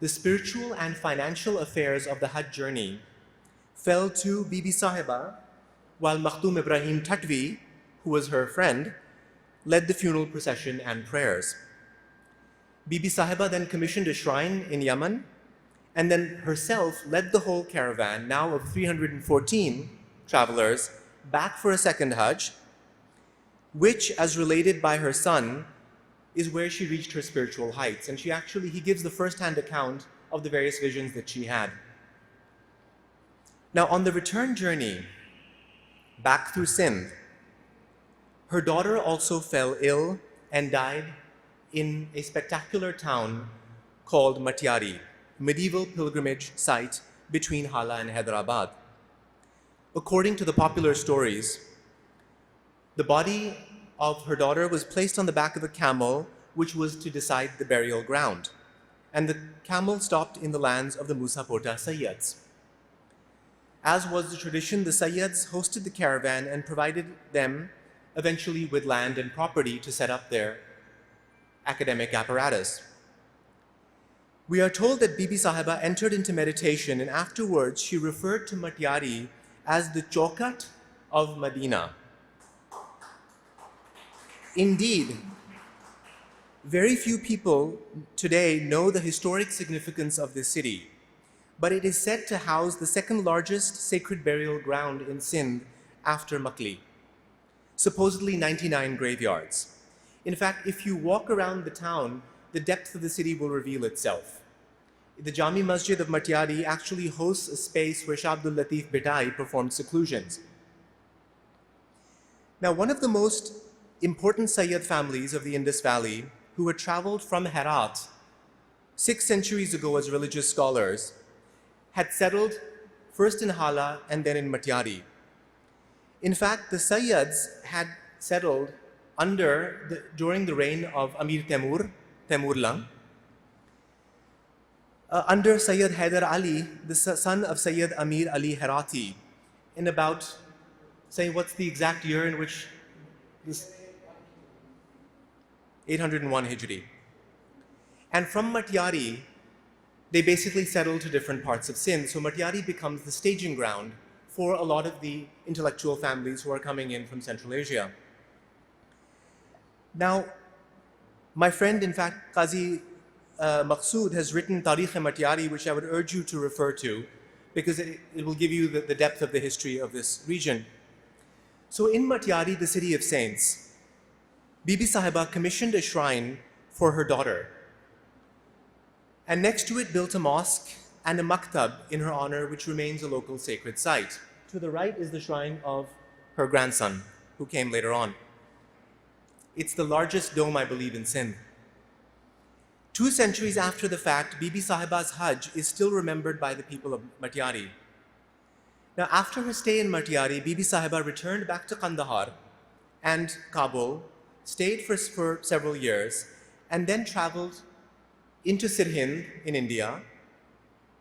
[SPEAKER 3] The spiritual and financial affairs of the Hajj journey fell to Bibi Sahiba, while Makhdoom Ibrahim Tatwi, who was her friend, led the funeral procession and prayers. Bibi Sahiba then commissioned a shrine in Yemen and then herself led the whole caravan, now of 314 travelers, back for a second Hajj, which, as related by her son, is where she reached her spiritual heights. And he gives the first-hand account of the various visions that she had. Now, on the return journey back through Sindh, her daughter also fell ill and died in a spectacular town called Matiari, a medieval pilgrimage site between Hala and Hyderabad. According to the popular stories, the body of her daughter was placed on the back of a camel, which was to decide the burial ground. And the camel stopped in the lands of the Musapota Sayyids. As was the tradition, the Sayyids hosted the caravan and provided them eventually with land and property to set up their academic apparatus. We are told that Bibi Sahiba entered into meditation, and afterwards she referred to Matiari as the Chaukat of Medina. Indeed, very few people today know the historic significance of this city, but it is said to house the second largest sacred burial ground in Sindh after Makli, supposedly 99 graveyards. In fact, if you walk around the town, the depth of the city will reveal itself. The Jami Masjid of Matiari actually hosts a space where Shah Abdul Latif Bhitai performed seclusions. Now, one of the most important Sayyid families of the Indus Valley, who had traveled from Herat 6 centuries ago as religious scholars, had settled first in Hala and then in Matiari. In fact, the Sayyids had settled during the reign of Amir Temurlang, under Sayyid Haidar Ali, the son of Sayyid Amir Ali Herati, in about, say, what's the exact year in which this? 801 Hijri. And from Matiari, they basically settled to different parts of Sindh. So Matiari becomes the staging ground for a lot of the intellectual families who are coming in from Central Asia. Now, my friend, in fact, Qazi Maqsood has written Tarikh-e-Matiari, which I would urge you to refer to, because it will give you the depth of the history of this region. So in Matiari, the city of saints, Bibi Sahiba commissioned a shrine for her daughter, and next to it built a mosque and a maktab in her honor, which remains a local sacred site. To the right is the shrine of her grandson, who came later on. It's the largest dome, I believe, in Sindh. 2 centuries after the fact, Bibi Sahiba's Hajj is still remembered by the people of Matiari. Now, after her stay in Matiari, Bibi Sahiba returned back to Kandahar and Kabul, stayed for several years, and then traveled into Sirhind in India,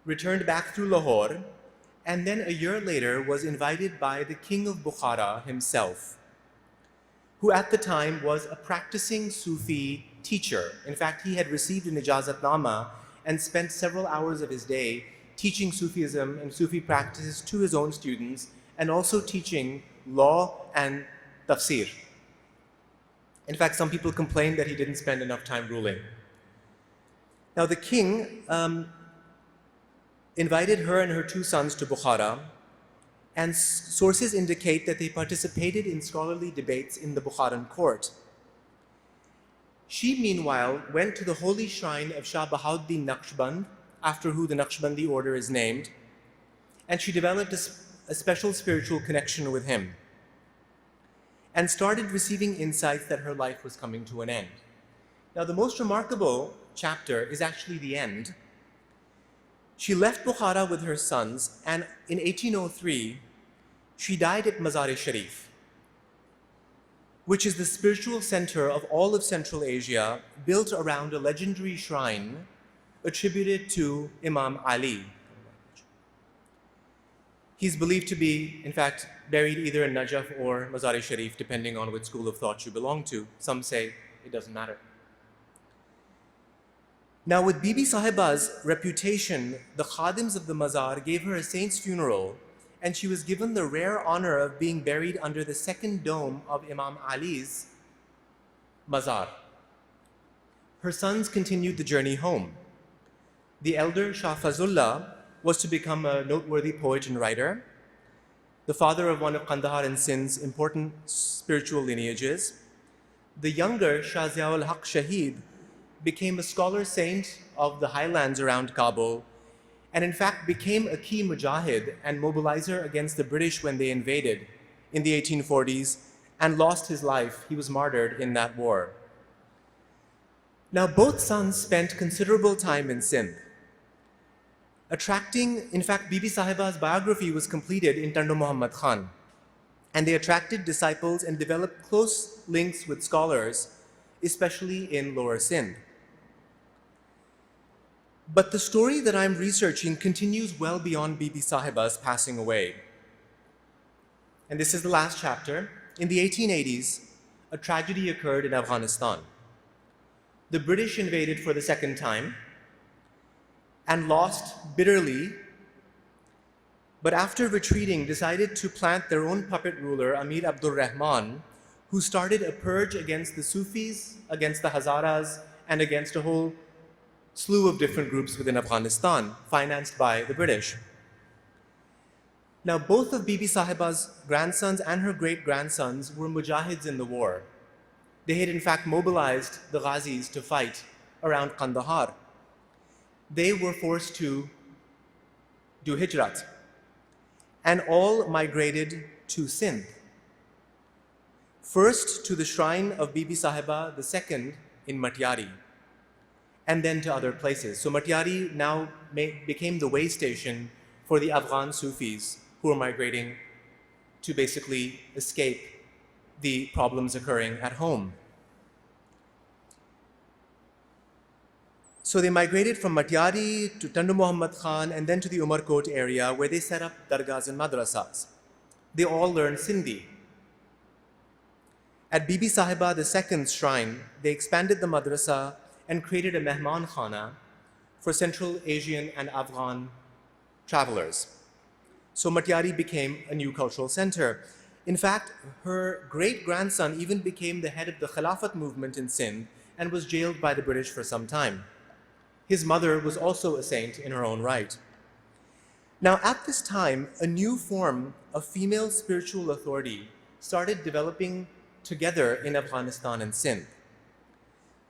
[SPEAKER 3] returned back through Lahore, and then a year later was invited by the king of Bukhara himself, who at the time was a practicing Sufi teacher. In fact, he had received an ijazatnama and spent several hours of his day teaching Sufism and Sufi practices to his own students, and also teaching law and tafsir. In fact, some people complained that he didn't spend enough time ruling. Now, the king invited her and her 2 sons to Bukhara, and sources indicate that they participated in scholarly debates in the Bukharan court. She, meanwhile, went to the holy shrine of Shah Bahauddin Naqshband, after who the Naqshbandi order is named, and she developed a special spiritual connection with him, and started receiving insights that her life was coming to an end. Now, the most remarkable chapter is actually the end. She left Bukhara with her sons, and in 1803, she died at Mazar-e-Sharif, which is the spiritual center of all of Central Asia, built around a legendary shrine attributed to Imam Ali. He's believed to be, in fact, buried either in Najaf or Mazar-e-Sharif, depending on which school of thought you belong to. Some say it doesn't matter. Now, with Bibi Sahiba's reputation, the Khadims of the Mazar gave her a saint's funeral, and she was given the rare honor of being buried under the second dome of Imam Ali's Mazar. Her sons continued the journey home. The elder Shah Fazullah was to become a noteworthy poet and writer, the father of one of Kandahar and Sindh's important spiritual lineages. The younger Shah Ziaul Haq Shaheed became a scholar saint of the highlands around Kabul, and in fact became a key mujahid and mobilizer against the British when they invaded in the 1840s, and lost his life. He was martyred in that war. Now, both sons spent considerable time in Sindh, attracting, in fact, Bibi Sahiba's biography was completed in Tando Muhammad Khan, and they attracted disciples and developed close links with scholars, especially in Lower Sindh. But the story that I'm researching continues well beyond Bibi Sahiba's passing away. And this is the last chapter. In the 1880s, a tragedy occurred in Afghanistan. The British invaded for the second time and lost bitterly, but after retreating, decided to plant their own puppet ruler, Amir Abdur Rahman, who started a purge against the Sufis, against the Hazaras, and against a whole slew of different groups within Afghanistan, financed by the British. Now, both of Bibi Sahiba's grandsons and her great-grandsons were mujahids in the war. They had in fact mobilized the Ghazis to fight around Kandahar. They were forced to do hijrat and all migrated to Sindh. First to the shrine of Bibi Sahiba, the second in Matiari, and then to other places. So Matiari now became the way station for the Afghan Sufis who were migrating to basically escape the problems occurring at home. So they migrated from Matiari to Tando Muhammad Khan and then to the Umarkot area where they set up dargahs and madrasas. They all learned Sindhi. At Bibi Sahiba II's shrine, they expanded the madrasa and created a mehman khana for Central Asian and Afghan travelers. So Matiari became a new cultural center. In fact, her great-grandson even became the head of the Khilafat movement in Sindh and was jailed by the British for some time. His mother was also a saint in her own right. Now, at this time, a new form of female spiritual authority started developing together in Afghanistan and Sindh.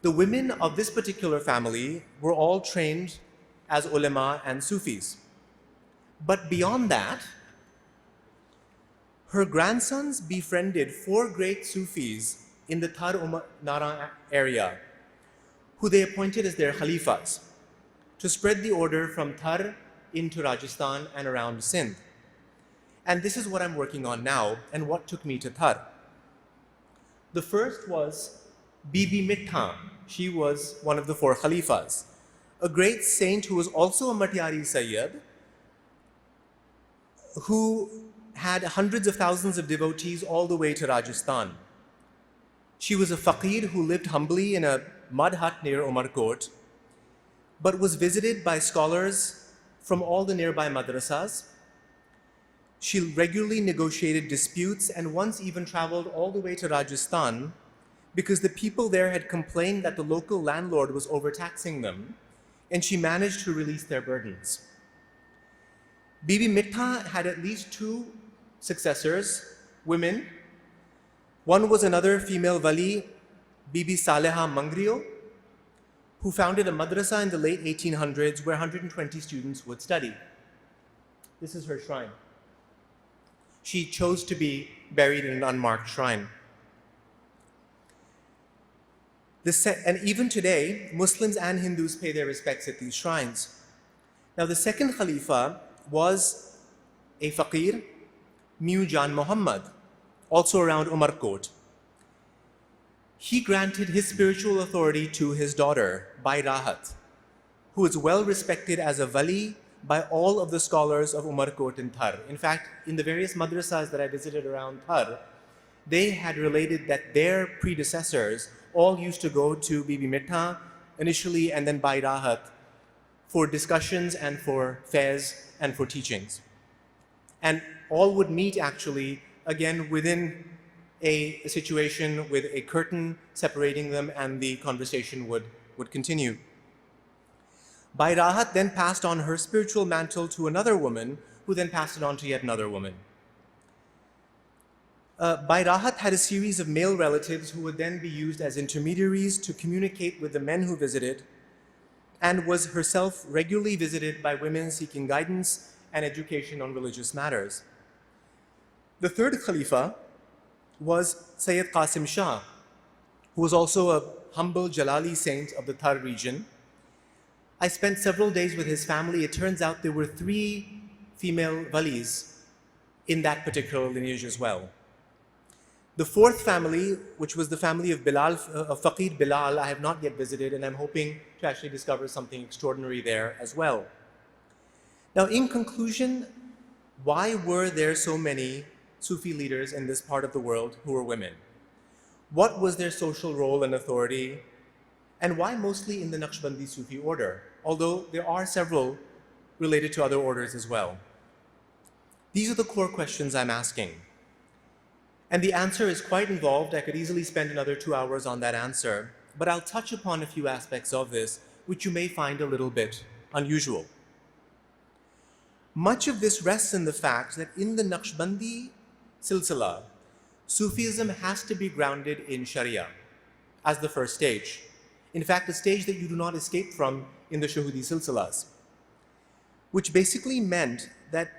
[SPEAKER 3] The women of this particular family were all trained as ulama and Sufis. But beyond that, her grandsons befriended 4 great Sufis in the Thar Nara area, who they appointed as their Khalifas, to spread the order from Thar into Rajasthan and around Sindh. And this is what I'm working on now, and what took me to Thar. The first was Bibi Mitha. She was one of the 4 Khalifas, a great saint who was also a Matiari Sayyid, who had hundreds of thousands of devotees all the way to Rajasthan. She was a faqir who lived humbly in a mud hut near Umarkot, but was visited by scholars from all the nearby madrasas. She regularly negotiated disputes and once even traveled all the way to Rajasthan because the people there had complained that the local landlord was overtaxing them, and she managed to release their burdens. Bibi Mitha had at least 2 successors, women. One was another female wali, Bibi Saleha Mangrio, who founded a madrasa in the late 1800s where 120 students would study. This is her shrine. She chose to be buried in an unmarked shrine. And even today, Muslims and Hindus pay their respects at these shrines. Now, the second Khalifa was a faqir, Miu Jan Muhammad, also around Umarkot. He granted his spiritual authority to his daughter, Bai Rahat, who is well respected as a wali by all of the scholars of Umarkot and Thar. In fact, in the various madrasas that I visited around Thar, they had related that their predecessors all used to go to Bibi Mitha initially and then Bai Rahat for discussions and for fairs and for teachings. And all would meet actually, again, within a situation with a curtain separating them, and the conversation would continue. Bai Rahat then passed on her spiritual mantle to another woman, who then passed it on to yet another woman. Bai Rahat had a series of male relatives who would then be used as intermediaries to communicate with the men who visited, and was herself regularly visited by women seeking guidance and education on religious matters. The third Khalifa was Sayyid Qasim Shah, who was also a humble Jalali saint of the Thar region. I spent several days with his family. It turns out there were 3 female walis in that particular lineage as well. The 4th family, which was the family of Bilal, of Faqir Bilal, I have not yet visited, and I'm hoping to actually discover something extraordinary there as well. Now, in conclusion, why were there so many Sufi leaders in this part of the world who were women? What was their social role and authority? And why mostly in the Naqshbandi Sufi order, although there are several related to other orders as well? These are the core questions I'm asking. And the answer is quite involved. I could easily spend another 2 hours on that answer, but I'll touch upon a few aspects of this, which you may find a little bit unusual. Much of this rests in the fact that in the Naqshbandi silsila, Sufism has to be grounded in Sharia as the first stage. In fact, a stage that you do not escape from in the Shuhudi silsilas, which basically meant that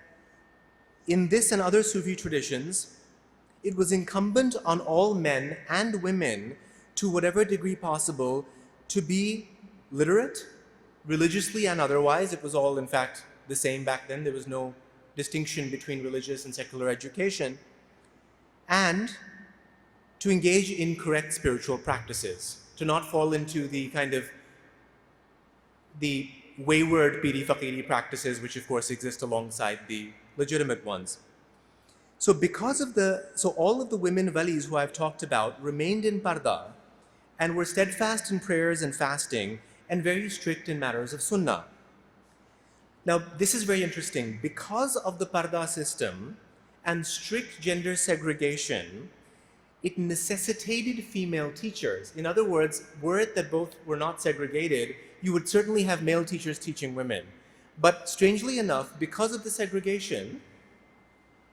[SPEAKER 3] in this and other Sufi traditions, it was incumbent on all men and women, to whatever degree possible, to be literate, religiously and otherwise. It was all, in fact, the same back then. There was no distinction between religious and secular education. And to engage in correct spiritual practices, to not fall into the kind of the wayward piri faqiri practices, which of course exist alongside the legitimate ones. So all of the women walis who I've talked about remained in parda and were steadfast in prayers and fasting and very strict in matters of sunnah. Now, this is very interesting. Because of the parda system and strict gender segregation, it necessitated female teachers. In other words, were it that both were not segregated, you would certainly have male teachers teaching women. But strangely enough, because of the segregation,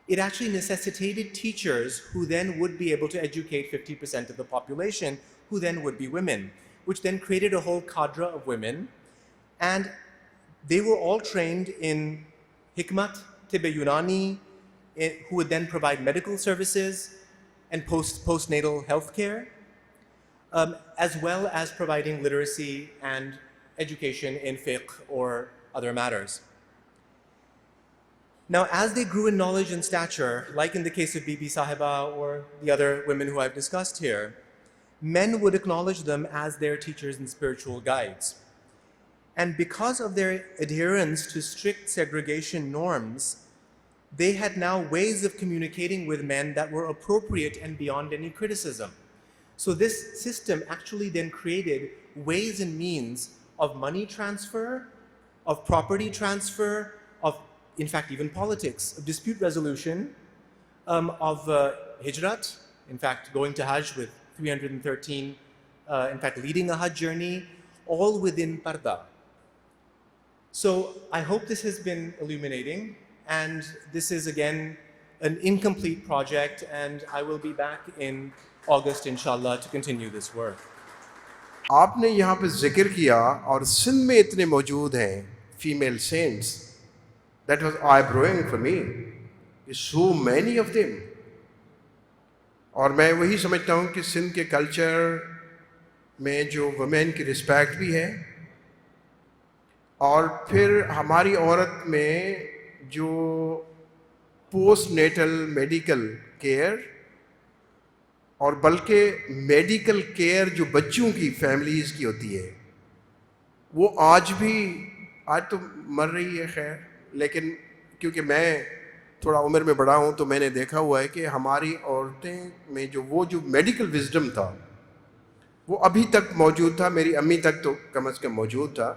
[SPEAKER 3] it actually necessitated teachers who then would be able to educate 50% of the population, who then would be women, which then created a whole cadre of women. And they were all trained in hikmat, tibbe Yunani, who would then provide medical services and postnatal health care, as well as providing literacy and education in fiqh or other matters. Now, as they grew in knowledge and stature, like in the case of Bibi Sahiba or the other women who I've discussed here, men would acknowledge them as their teachers and spiritual guides. And because of their adherence to strict segregation norms, they had now ways of communicating with men that were appropriate and beyond any criticism. So this system actually then created ways and means of money transfer, of property transfer, of, in fact, even politics, of dispute resolution, of hijrat, in fact, going to Hajj with 313, in fact, leading a Hajj journey, all within parda. So I hope this has been illuminating, and this is again an incomplete project, and I will be back in August, inshallah, to continue this work.
[SPEAKER 2] आपने यहाँ पे जिक्र किया और सिंध में इतने मौजूद हैं female saints, that was eye-opening for me. So many of them. और मैं वही समझता हूँ कि सिंध के कल्चर में जो वुमेन की रिस्पेक्ट भी है, और फिर हमारी औरत में जो पोस्ट नेटल मेडिकल केयर, और बल्कि मेडिकल केयर जो बच्चों की फैमिलीज़ की होती है, वो आज तो मर रही है खैर, लेकिन क्योंकि मैं थोड़ा उम्र में बड़ा हूँ तो मैंने देखा हुआ है कि हमारी औरतें में जो मेडिकल विजडम था वो अभी तक मौजूद था, मेरी अम्मी तक तो कम से कम मौजूद था।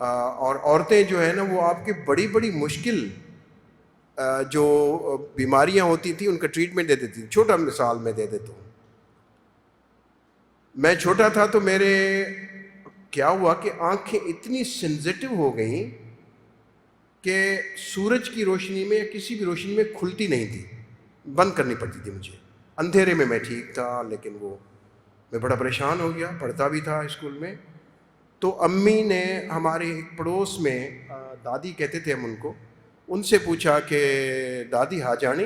[SPEAKER 2] और औरतें जो है ना, वो आपकी बड़ी बड़ी मुश्किल जो बीमारियां होती थी उनका ट्रीटमेंट दे देती थी। छोटा मिसाल मैं दे देता हूँ, मैं छोटा था तो मेरे क्या हुआ कि आंखें इतनी सेंसिटिव हो गई कि सूरज की रोशनी में या किसी भी रोशनी में खुलती नहीं थी, बंद करनी पड़ती थी मुझे। अंधेरे में मैं ठीक था, लेकिन वो मैं बड़ा परेशान हो गया, पढ़ता भी था स्कूल में। तो अम्मी ने हमारे एक पड़ोस में दादी कहते थे हम उनको, उनसे पूछा कि दादी हाजानी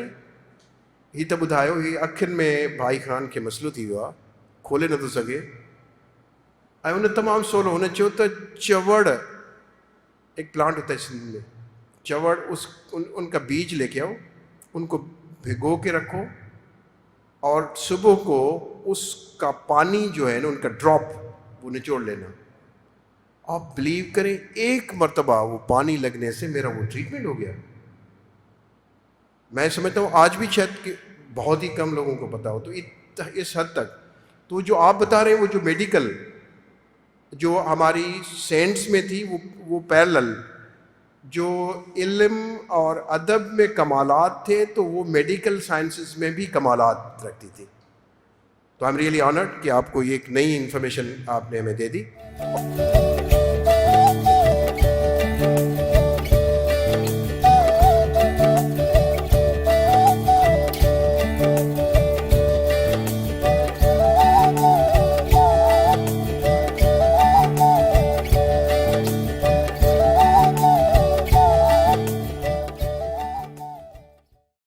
[SPEAKER 2] ही तब बुधायो ही अखिन में भाई खान के मसलो थी हुआ, کھولے نہ تو سکے آئے انہیں تمام سولو ہونا چاہیے ہوتا چوڑ ایک پلانٹ ہوتا ہے سندھ میں چوڑ ان کا بیج لے کے آؤ ان کو بھگو کے رکھو اور صبح کو اس کا پانی جو ہے نا ان کا ڈراپ وہ نچوڑ لینا آپ بلیو کریں ایک مرتبہ وہ پانی لگنے سے میرا وہ ٹریٹمنٹ ہو گیا میں سمجھتا ہوں آج بھی شاید کہ بہت ہی کم لوگوں کو پتا ہو تو اس حد تک تو جو آپ بتا رہے ہیں وہ جو میڈیکل جو ہماری سینٹس میں تھی وہ پیرلل جو علم اور ادب میں کمالات تھے تو وہ میڈیکل سائنسز میں بھی کمالات رکھتی تھی تو آئی ایم ریئلی آنرڈ کہ آپ کو یہ ایک نئی انفارمیشن آپ نے ہمیں دے دی